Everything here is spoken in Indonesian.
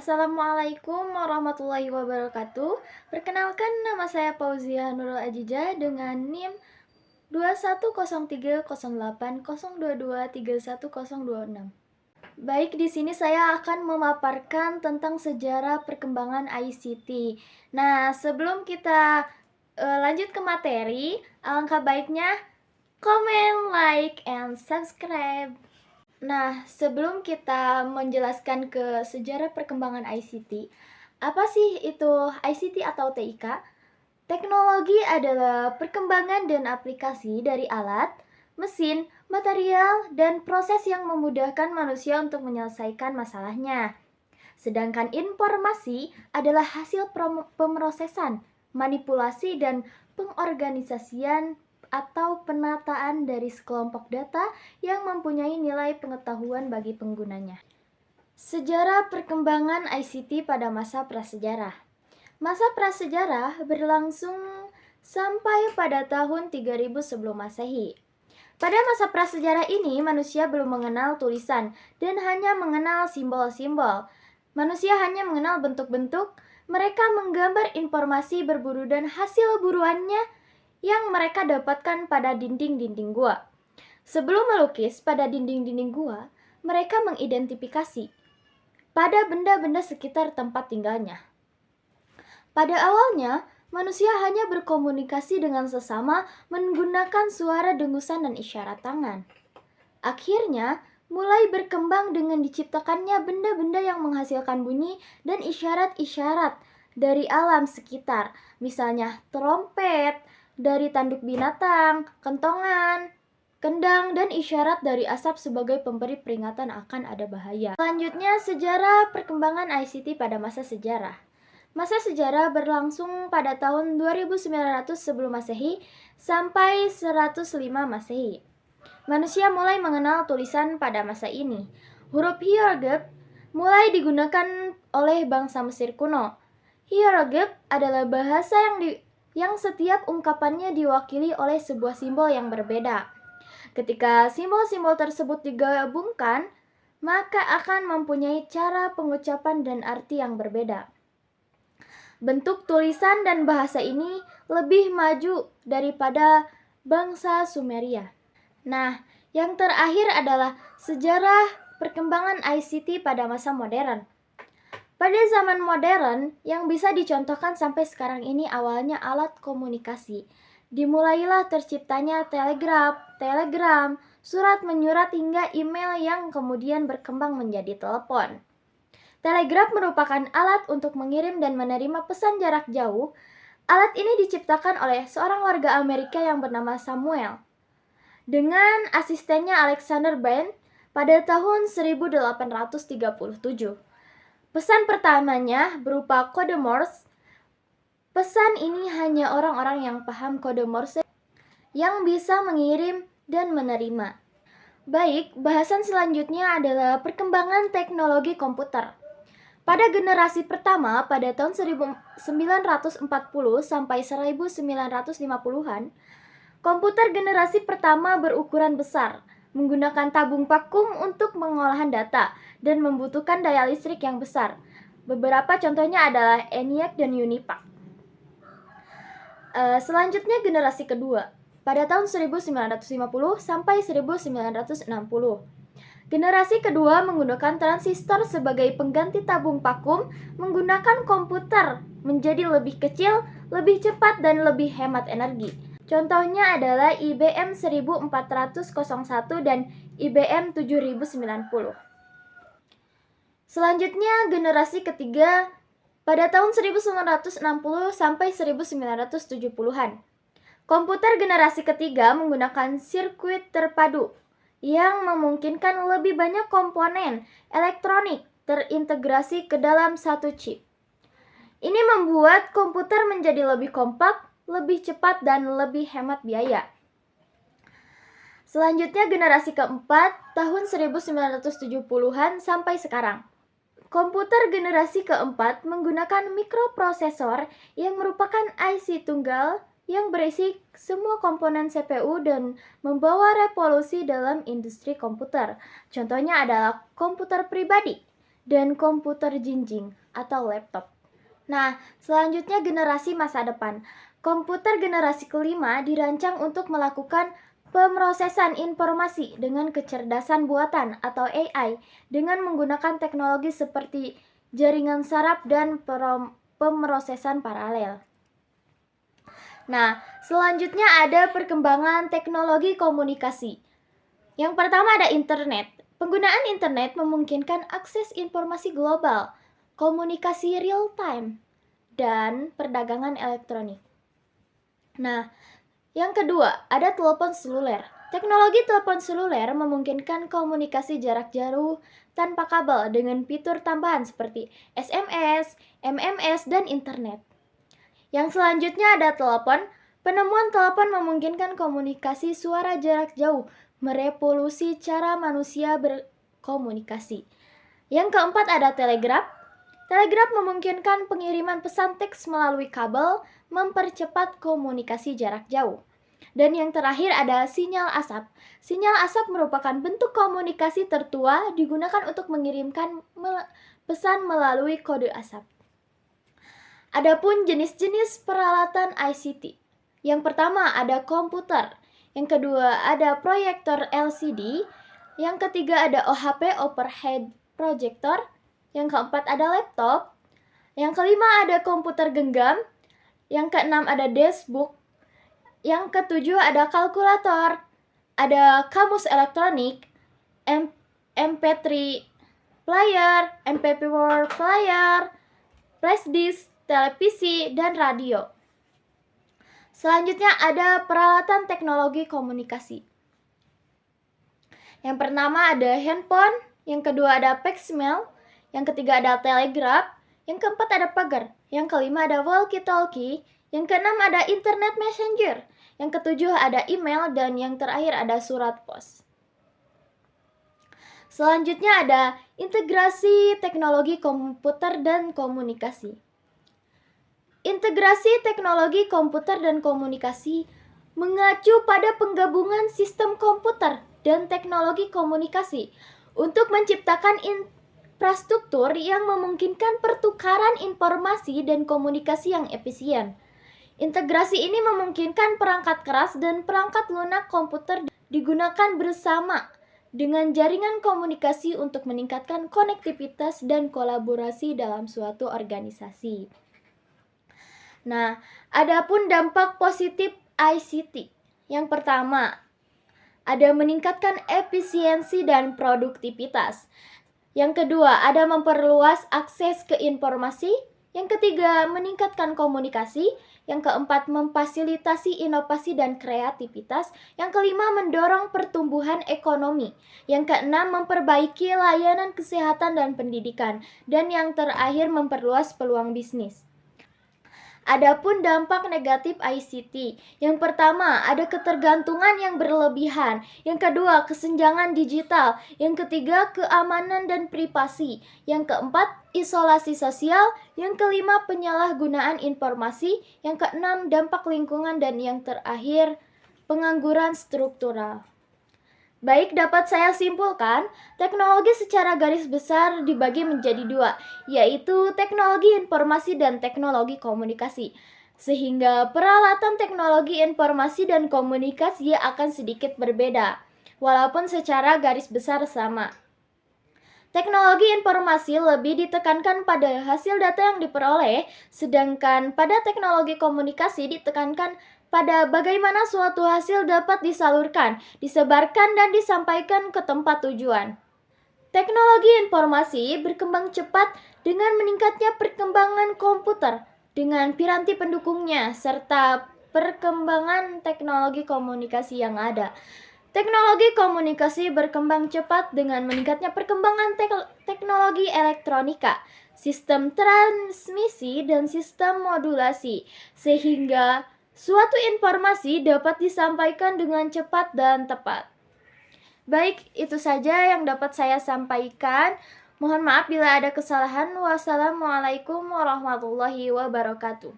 Assalamualaikum warahmatullahi wabarakatuh. Perkenalkan, nama saya Fauzia Nurul Ajijah dengan NIM 21030802231026. Baik, di sini saya akan memaparkan tentang sejarah perkembangan ICT. Nah, sebelum kita lanjut ke materi, alangkah baiknya comment, like, and subscribe. Nah, sebelum kita menjelaskan ke sejarah perkembangan ICT, apa sih itu ICT atau TIK? Teknologi adalah perkembangan dan aplikasi dari alat, mesin, material, dan proses yang memudahkan manusia untuk menyelesaikan masalahnya. Sedangkan informasi adalah hasil pemrosesan, manipulasi, dan pengorganisasian atau penataan dari sekelompok data yang mempunyai nilai pengetahuan bagi penggunanya. Sejarah perkembangan ICT pada masa prasejarah. Masa prasejarah berlangsung sampai pada tahun 3000 sebelum Masehi. Pada masa prasejarah ini, manusia belum mengenal tulisan dan hanya mengenal simbol-simbol. Manusia hanya mengenal bentuk-bentuk, mereka menggambar informasi berburu dan hasil buruannya yang mereka dapatkan pada dinding-dinding gua. Sebelum melukis pada dinding-dinding gua, mereka mengidentifikasi pada benda-benda sekitar tempat tinggalnya. Pada awalnya, manusia hanya berkomunikasi dengan sesama menggunakan suara dengusan dan isyarat tangan. Akhirnya, mulai berkembang dengan diciptakannya benda-benda yang menghasilkan bunyi dan isyarat-isyarat dari alam sekitar, misalnya trompet, dari tanduk binatang, kentongan, kendang, dan isyarat dari asap sebagai pemberi peringatan akan ada bahaya. Selanjutnya, sejarah perkembangan ICT pada masa sejarah. Masa sejarah berlangsung pada tahun 2900 sebelum Masehi sampai 105 Masehi. Manusia mulai mengenal tulisan pada masa ini. Huruf hieroglif mulai digunakan oleh bangsa Mesir kuno. Hieroglif adalah bahasa yang setiap ungkapannya diwakili oleh sebuah simbol yang berbeda. Ketika simbol-simbol tersebut digabungkan, maka akan mempunyai cara pengucapan dan arti yang berbeda. Bentuk tulisan dan bahasa ini lebih maju daripada bangsa Sumeria. Nah, yang terakhir adalah sejarah perkembangan ICT pada masa modern. Pada zaman modern, yang bisa dicontohkan sampai sekarang ini awalnya alat komunikasi. Dimulailah terciptanya telegram, surat menyurat hingga email yang kemudian berkembang menjadi telepon. Telegraf merupakan alat untuk mengirim dan menerima pesan jarak jauh. Alat ini diciptakan oleh seorang warga Amerika yang bernama Samuel dengan asistennya Alexander Bain pada tahun 1837. Pesan pertamanya berupa kode Morse. Pesan ini hanya orang-orang yang paham kode Morse yang bisa mengirim dan menerima. Baik, bahasan selanjutnya adalah perkembangan teknologi komputer. Pada generasi pertama pada tahun 1940 sampai 1950-an, komputer generasi pertama berukuran besar, menggunakan tabung vakum untuk pengolahan data dan membutuhkan daya listrik yang besar. Beberapa contohnya adalah ENIAC dan UNIVAC. Selanjutnya generasi kedua, pada tahun 1950 sampai 1960. Generasi kedua menggunakan transistor sebagai pengganti tabung vakum, menggunakan komputer menjadi lebih kecil, lebih cepat, dan lebih hemat energi. Contohnya adalah IBM 1401 dan IBM 7090. Selanjutnya generasi ketiga pada tahun 1960 sampai 1970-an. Komputer generasi ketiga menggunakan sirkuit terpadu yang memungkinkan lebih banyak komponen elektronik terintegrasi ke dalam satu chip. Ini membuat komputer menjadi lebih kompak, lebih cepat, dan lebih hemat biaya. Selanjutnya generasi keempat tahun 1970-an sampai sekarang. Komputer generasi keempat menggunakan mikroprosesor yang merupakan IC tunggal yang berisi semua komponen CPU dan membawa revolusi dalam industri komputer. Contohnya adalah komputer pribadi, dan komputer jinjing atau laptop. Nah, selanjutnya generasi masa depan. Komputer generasi kelima dirancang untuk melakukan pemrosesan informasi dengan kecerdasan buatan atau AI dengan menggunakan teknologi seperti jaringan saraf dan pemrosesan paralel. Nah, selanjutnya ada perkembangan teknologi komunikasi. Yang pertama ada internet. Penggunaan internet memungkinkan akses informasi global, komunikasi real time, dan perdagangan elektronik. Nah, yang kedua ada telepon seluler. Teknologi telepon seluler memungkinkan komunikasi jarak jauh tanpa kabel dengan fitur tambahan seperti SMS, MMS, dan internet. Yang selanjutnya ada telepon. Penemuan telepon memungkinkan komunikasi suara jarak jauh, merevolusi cara manusia berkomunikasi. Yang keempat ada telegraf. Telegraf memungkinkan pengiriman pesan teks melalui kabel, mempercepat komunikasi jarak jauh. Dan yang terakhir ada sinyal asap. Sinyal asap merupakan bentuk komunikasi tertua digunakan untuk mengirimkan pesan melalui kode asap. Adapun jenis-jenis peralatan ICT. Yang pertama ada komputer, yang kedua ada proyektor LCD, yang ketiga ada OHP overhead projector, yang keempat ada laptop, yang kelima ada komputer genggam, yang keenam ada deskbook, yang ketujuh ada kalkulator, ada kamus elektronik, MP3 player, MP4 player, flash disk, televisi, dan radio. Selanjutnya ada peralatan teknologi komunikasi. Yang pertama ada handphone, yang kedua ada faxmail, yang ketiga ada telegraf, yang keempat ada pager, yang kelima ada walkie-talkie, yang keenam ada internet messenger, yang ketujuh ada email, dan yang terakhir ada surat pos. Selanjutnya ada integrasi teknologi komputer dan komunikasi. Integrasi teknologi komputer dan komunikasi mengacu pada penggabungan sistem komputer dan teknologi komunikasi untuk menciptakan infrastruktur yang memungkinkan pertukaran informasi dan komunikasi yang efisien. Integrasi ini memungkinkan perangkat keras dan perangkat lunak komputer digunakan bersama dengan jaringan komunikasi untuk meningkatkan konektivitas dan kolaborasi dalam suatu organisasi. Nah, adapun dampak positif ICT. Yang pertama, ada meningkatkan efisiensi dan produktivitas. Yang kedua, ada memperluas akses ke informasi. Yang ketiga, meningkatkan komunikasi. Yang keempat, memfasilitasi inovasi dan kreativitas. Yang kelima, mendorong pertumbuhan ekonomi. Yang keenam, memperbaiki layanan kesehatan dan pendidikan. Dan yang terakhir, memperluas peluang bisnis. Adapun dampak negatif ICT. Yang pertama, ada ketergantungan yang berlebihan. Yang kedua, kesenjangan digital. Yang ketiga, keamanan dan privasi. Yang keempat, isolasi sosial. Yang kelima, penyalahgunaan informasi. Yang keenam, dampak lingkungan. Dan yang terakhir, pengangguran struktural. Baik, dapat saya simpulkan, teknologi secara garis besar dibagi menjadi dua, yaitu teknologi informasi dan teknologi komunikasi. Sehingga peralatan teknologi informasi dan komunikasi akan sedikit berbeda, walaupun secara garis besar sama. Teknologi informasi lebih ditekankan pada hasil data yang diperoleh, sedangkan pada teknologi komunikasi ditekankan pada bagaimana suatu hasil dapat disalurkan, disebarkan, dan disampaikan ke tempat tujuan. Teknologi informasi berkembang cepat dengan meningkatnya perkembangan komputer dengan piranti pendukungnya, serta perkembangan teknologi komunikasi yang ada. Teknologi komunikasi berkembang cepat dengan meningkatnya perkembangan teknologi elektronika, sistem transmisi, dan sistem modulasi, sehingga suatu informasi dapat disampaikan dengan cepat dan tepat. Baik, itu saja yang dapat saya sampaikan. Mohon maaf bila ada kesalahan. Wassalamualaikum warahmatullahi wabarakatuh.